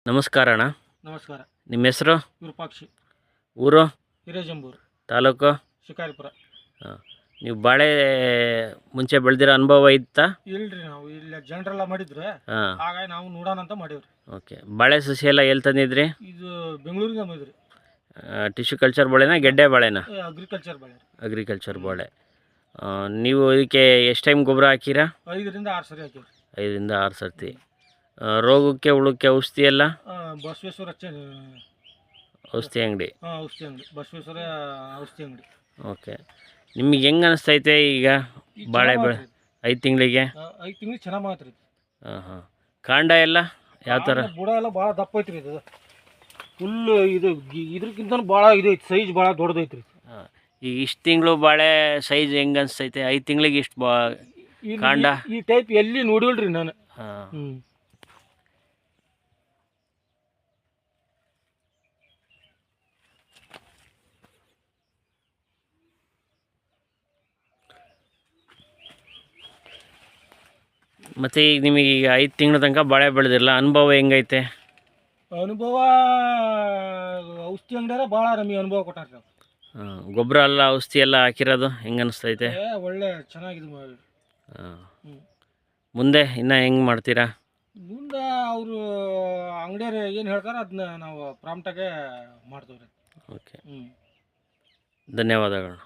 ನಮಸ್ಕಾರ ಅಣ್ಣ. ನಮಸ್ಕಾರ. ನಿಮ್ಮ ಹೆಸರು? ವಿರೂಪಾಕ್ಷಿ. ಊರು? ಹಿರೇಜಂಬೂರು. ತಾಲೂಕು? ಶಿಕಾರಿಪುರ. ಹಾಂ. ನೀವು ಬಾಳೆ ಮುಂಚೆ ಬೆಳೆದಿರೋ ಅನುಭವ ಇತ್ತಾ? ಇಲ್ರಿ, ನಾವು ಇಲ್ಲಿ ಜನರೆಲ್ಲ ಮಾಡಿದ್ರೆ ಹಾಂ. ಹಾಗಾಗಿ ನಾವು ನೋಡೋಣ ಅಂತ ಮಾಡೀವ್ರಿ. ಓಕೆ. ಬಾಳೆ ಸಸಿ ಎಲ್ಲ ಎಲ್ಲಿ ತಂದಿದ್ರಿ? ಇದು ಬೆಂಗಳೂರಿಂದ ಬಂದ್ರಿ. ಟಿಶ್ಯೂ ಕಲ್ಚರ್ ಬಾಳೆನಾ, ಗೆಡ್ಡೆ ಬಾಳೆನಾ? ಅಗ್ರಿಕಲ್ಚರ್ ಬೆಳೆ. ಅಗ್ರಿಕಲ್ಚರ್ ಬಾಳೆ. ನೀವು ಇದಕ್ಕೆ ಎಷ್ಟು ಟೈಮ್ ಗೊಬ್ಬರ ಹಾಕಿರಾ? 5 ರಿಂದ 6 ಸರಿ ಹಾಕಿವ್ರಿ. 5 ರಿಂದ 6 ಸರ್ತಿ. ರೋಗಕ್ಕೆ ಹುಳುಕ್ಕೆ ಔಷಧಿ ಎಲ್ಲ? ಬಸವೇಶ್ವರ ಔಷಧಿ ಅಂಗಡಿ. ಔಷಧಿ ಅಂಗಡಿ, ಬಸವೇಶ್ವರ ಔಷಧಿ ಅಂಗಡಿ. ಓಕೆ. ನಿಮಗೆ ಹೆಂಗೆ ಅನಿಸ್ತೈತೆ ಈಗ ಬಾಳೆ ಬೆಳೆ 5 ತಿಂಗಳಿಗೆ? 5 ತಿಂಗಳಿಗೆ ಚೆನ್ನಾಗಿ ಮಾತ್ರಿ. ಹಾಂ ಹಾಂ. ಕಾಂಡ ಎಲ್ಲ ಯಾವ ಥರ? ಬುಡ ಎಲ್ಲ ಭಾಳ ದಪ್ಪ ಐತ್ರಿ. ಇದು ಫುಲ್ ಇದ್ರಕ್ಕಿಂತ ಭಾಳ ಇದು ಐತಿ, ಸೈಜ್ ಭಾಳ ದೊಡ್ಡದೈತ್ರಿ. ಹಾಂ. ಈಗ ಇಷ್ಟು ತಿಂಗಳು ಬಾಳೆ ಸೈಜ್ ಹೆಂಗೆ ಅನಿಸ್ತೈತೆ? 5 ತಿಂಗಳಿಗೆ ಇಷ್ಟು ಕಾಂಡ ಈ ಟೈಪ್ ಎಲ್ಲಿ ನೋಡಿಲ್ರಿ ನಾನು. ಹಾಂ. ಮತ್ತು ಈಗ ನಿಮಗೆ ಈಗ 5 ತಿಂಗಳ ತನಕ ಬಾಳೆ ಬೆಳೆದಿರಲ್ಲ, ಅನುಭವ ಹೆಂಗೈತೆ? ಅನುಭವ ಔಷಧಿ ಅಂಗಡಿಯಾರ ಭಾಳ ನಮಗೆ ಅನುಭವ ಕೊಟ್ಟಾರ್ರಿ. ಹಾಂ. ಗೊಬ್ಬರ ಎಲ್ಲ ಔಷಧಿ ಎಲ್ಲ ಹಾಕಿರೋದು ಹೆಂಗೆ ಅನಿಸ್ತೈತೆ? ಒಳ್ಳೆ ಚೆನ್ನಾಗಿದೆ. ಹಾಂ. ಮುಂದೆ ಇನ್ನೂ ಹೆಂಗೆ ಮಾಡ್ತೀರಾ? ಮುಂದೆ ಅವರು ಅಂಗಡಿಯವ್ರು ಏನು ಹೇಳ್ತಾರೆ ಅದನ್ನ ನಾವು ಪ್ರಾಂಪ್ಟಾಗೆ ಮಾಡ್ತೀವಿ ರೀ. ಓಕೆ. ಧನ್ಯವಾದಗಳು.